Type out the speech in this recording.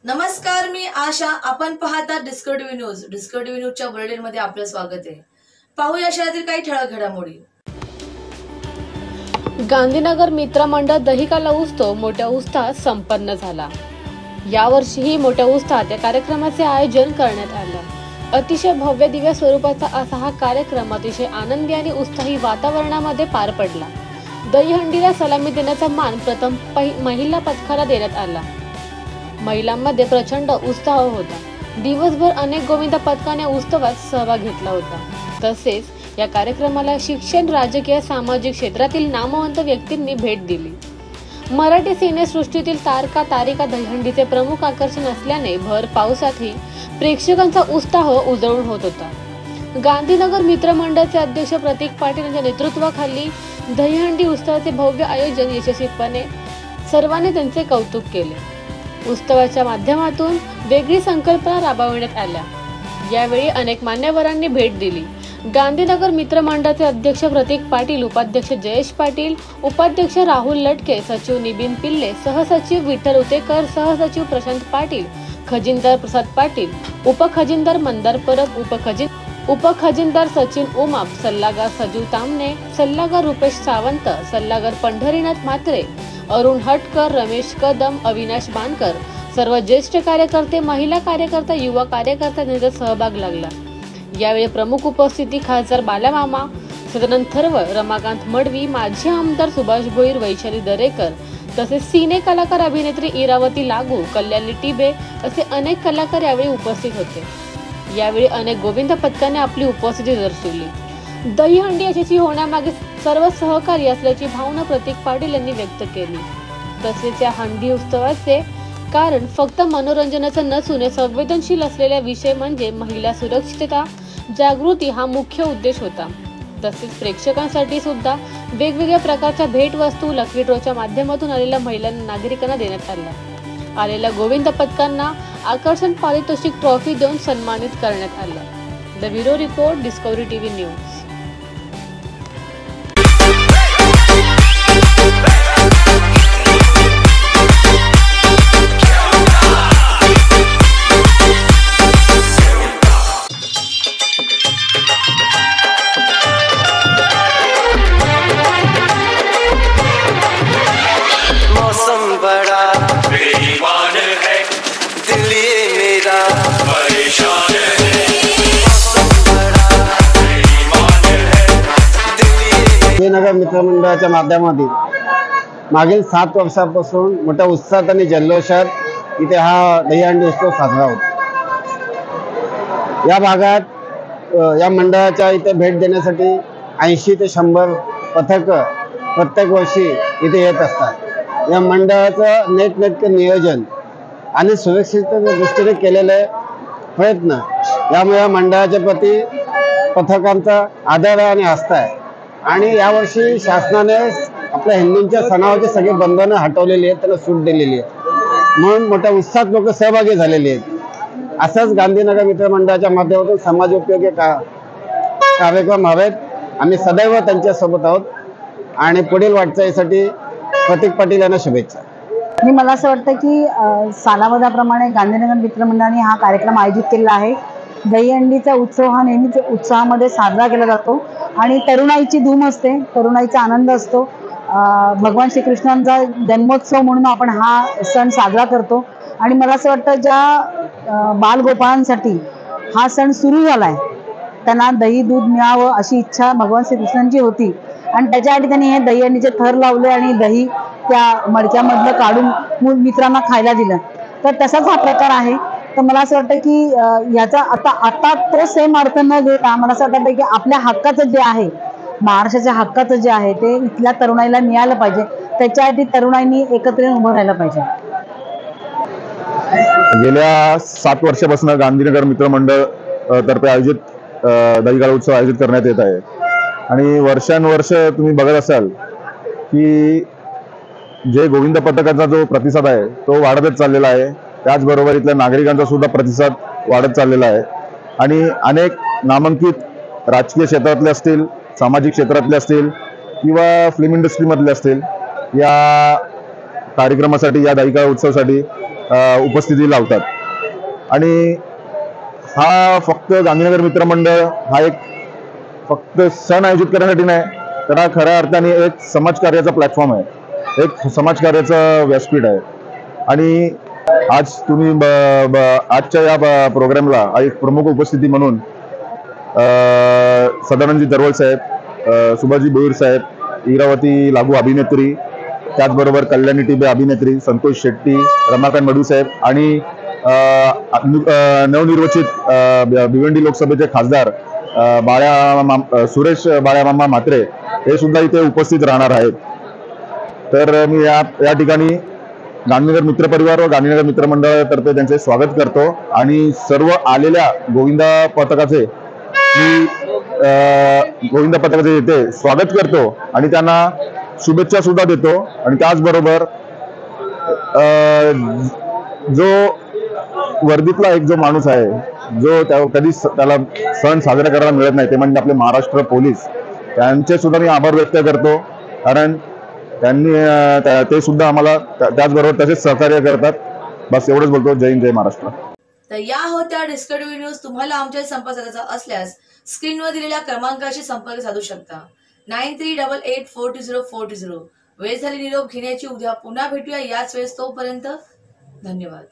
नमस्कार, मी आशा. आपण पाहता डिस्कवर टीव्ही न्यूज. डिस्कवर टीव्ही न्यूजच्या बुलेटिन मध्ये आपलं स्वागत आहे. पाहूया शहरातील काही ठळक घडामोडी. गांधीनगर मित्र मंडळ दहिकाला उत्सव मोठ्या उत्साहात संपन्न झाला. यावर्षीही मोठ्या उत्साहात या कार्यक्रमाचे आयोजन करण्यात आलं. अतिशय भव्य दिव्य स्वरूपाचा असा हा कार्यक्रम अतिशय आनंदी आणि उत्साही वातावरणामध्ये पार पडला. दहीहंडीला सलामी देण्याचा मान प्रथम महिला पथकाला देण्यात आला. महिलांमध्ये प्रचंड उत्साह होता. दिवसभर अनेक गोविंद पथकाने उत्सवात सहभाग घेतला होता. तसेच या कार्यक्रमाला शिक्षण, राजकीय, सामाजिक क्षेत्रातील नामवंत व्यक्तींनी भेट दिली. मराठी सिनेसृष्टीतील तारिका दहीहंडीचे प्रमुख आकर्षण असल्याने भर पावसातही प्रेक्षकांचा उत्साह उजळून होत होता. गांधीनगर मित्र मंडळाचे अध्यक्ष प्रतीक पाटील यांच्या नेतृत्वाखाली दहीहंडी उत्सवाचे भव्य आयोजन यशस्वीपणे सर्वांनी त्यांचे कौतुक केले. उत्सवाच्या माध्यमातून वेगळी संकल्पना राबविण्यात आल्या. यावेळी अनेक मान्यवरांनी भेट दिली. गांधीनगर मित्र मंडळाचे अध्यक्ष प्रतीक पाटील, उपाध्यक्ष जयेश पाटील, उपाध्यक्ष राहुल लटके, सचिव निबिन पिल्ले, सहसचिव विठ्ठल उतेकर, सहसचिव प्रशांत पाटील, खजिनदार प्रसाद पाटील, उपखजिनदार मंदार परब, उपखजिनदार सचिन उमाप, सल्लागार सजीव तामणे, सल्लागार रुपेश सावंत, सल्लागार पंढरीनाथ म्हात्रे, अरुण हटकर, रमेश कदम, अविनाश बानकर, सर्व ज्येष्ठ कार्यकर्ते, महिला कार्यकर्ता, युवा कार्यकर्ता यांचा सहभाग लागला. यावेळी प्रमुख उपस्थिती खासदार बालामामा, सदानंद थर्वळ, रमाकांत मडवी, माजी आमदार सुभाष भोईर, वैशाली दरेकर, तसेच सिने कलाकार अभिनेत्री इरावती लागू, कल्याणी टिबे असे अनेक कलाकार यावेळी उपस्थित होते. यावेळी अनेक गोविंद पथकाने आपली उपस्थिती दर्शवली. दहीहंडी यशस्वी होण्यामागे सर्व सहकारी असल्याची भावना प्रतीक पाटील यांनी व्यक्त केली. तसेच या हंडी उत्सवाचे कारण फक्त मनोरंजनाचा नसून संवेदनशील असलेला विषय म्हणजे महिला सुरक्षितता जागृती हा मुख्य उद्देश होता. तसेच प्रेक्षकांसाठी सुद्धा वेगवेगळ्या प्रकारच्या भेटवस्तू लकी ड्रॉच्या माध्यमातून आलेल्या महिलांना नागरिकांना देण्यात आल्या. आलेल्या गोविंद पथकांना आकर्षण पारितोषिक ट्रॉफी देऊन सन्मानित करण्यात आलं. The bureau report, discovery TV news. मौसम बड़ा बेईमान है, दिल ये मेरा परेशान है. मौसम बड़ा बेईमान है, दिल ये. नगर मित्रमंडळाच्या माध्यमातून मागील 7 वर्षापासून मोठ्या उत्साहात आणि जल्लोषात इथे हा दहीहंडी उत्सव साजरा होतो. या भागात या मंडळाच्या इथे भेट देण्यासाठी 80 ते 100 पथक प्रत्येक वर्षी इथे येत असतात. या मंडळाचं नेटनेटकं नियोजन आणि सुरक्षिततेच्या दृष्टीने केलेले प्रयत्न यामुळे या मंडळाच्या प्रती पथकांचा आदर आणि आस्था आहे. आणि यावर्षी शासनाने आपल्या हिंदूंच्या सणावरची सगळी बंधनं हटवलेली आहेत, त्यांना सूट दिलेली आहे. म्हणून मोठ्या उत्साहात लोक सहभागी झालेली आहेत. असंच गांधीनगर मित्रमंडळाच्या माध्यमातून समाजोपयोगी कार्यक्रम हवेत. आम्ही सदैव त्यांच्यासोबत आहोत आणि पुढील वाटचालीसाठी प्रतीक पाटील यांना शुभेच्छा. मला असं वाटतं की सालाबादाप्रमाणे गांधीनगर मित्रमंडळाने हा कार्यक्रम आयोजित केलेला आहे. दहीहंडीचा उत्सव हा नेहमीच उत्साहामध्ये साजरा केला जातो आणि तरुणाईची धूम असते, तरुणाईचा आनंद असतो. भगवान श्रीकृष्णांचा जन्मोत्सव म्हणून आपण हा सण साजरा करतो. आणि मला असं वाटतं ज्या बालगोपाळांसाठी हा सण सुरू झाला आहे त्यांना दही दूध मिळावं अशी इच्छा भगवान श्रीकृष्णांची होती आणि त्याच्यासाठी त्यांनी हे दहीहंडीचे थर लावले आणि दही त्या मडक्यामधलं काढून मित्रांना खायला दिलं. तर तसाच हा प्रकार आहे. तर मला असं वाटतं की याचा आता तो सेम अर्थ न घेता मला असं वाटतं की आपल्या हक्काचं जे आहे, महाराष्ट्राच्या हक्काचं जे आहे ते इथल्या तरुणाईला मिळालं पाहिजे. त्याच्यासाठी तरुणाईनी एकत्र येऊन उभं राहायला पाहिजे. गेल्या 7 वर्षापासून गांधीनगर मित्रमंडळ तर्फे आयोजित दहीकाला उत्सव आयोजित करण्यात येत आहे. आणि वर्षानुवर्ष तुम्ही बघत असाल की जे गोविंद पथकाचा जो प्रतिसाद आहे तो वाढतच चाललेला आहे. त्याचबरोबर इथल्या नागरिकांचा सुद्धा प्रतिसाद वाढत चाललेला आहे. आणि अनेक नामांकित राजकीय क्षेत्रातले असतील, सामाजिक क्षेत्रातले असतील किंवा फिल्म इंडस्ट्रीमधले असतील, या कार्यक्रमासाठी, या दहीकाला उत्सवासाठी उपस्थिती लावतात. आणि हा फक्त गांधीनगर मित्रमंडळ हा एक फक्त सण आयोजित करण्यासाठी नाही, तर हा खऱ्या अर्थाने एक समाजकार्याचा प्लॅटफॉर्म आहे, एक समाजकार्याचं व्यासपीठ आहे. आणि आज तुम्ही आजच्या या प्रोग्रामला एक प्रमुख उपस्थिती म्हणून सदानंदजी दरवळ साहेब, सुभाषजी भोईर साहेब, इरावती लागू अभिनेत्री, त्याचबरोबर कल्याणी टिबे अभिनेत्री, संतोष शेट्टी, रमाकांत मडू साहेब आणि नवनिर्वाचित भिवंडी लोकसभेचे खासदार सुरेश बाळ्यामामा म्हात्रे हे सुद्धा इथे उपस्थित राहणार आहेत. तर मी या ठिकाणी गांधीनगर मित्र परिवार व गांधीनगर मित्रमंडळातर्फे त्यांचे स्वागत करतो आणि सर्व आलेल्या गोविंदा पथकाचे इथे स्वागत करतो आणि त्यांना शुभेच्छा सुद्धा देतो. आणि त्याचबरोबर जो वर्दीतला एक जो माणूस आहे, जो कधी त्याला सण साजरा करायला मिळत नाही, ते म्हणजे आपले महाराष्ट्र पोलीस, त्यांचे सुद्धा मी आभार व्यक्त करतो. कारण त्यांनी ते सुद्धा आम्हाला त्याचबरोबर तसेच सहकार्य करतात. बस एवढंच बोलतो. जय हिंद, जय महाराष्ट्र. तर या होत्या डिस्कवरी न्यूज. तुम्हाला आमच्या संपर्क साधायचा असल्यास स्क्रीनवर दिलेल्या क्रमांकाशी संपर्क साधू शकता. 9388420420. वेळ झाली निरोप घेण्याची. उद्या पुन्हा भेटूया याच वेळेस. तोपर्यंत धन्यवाद.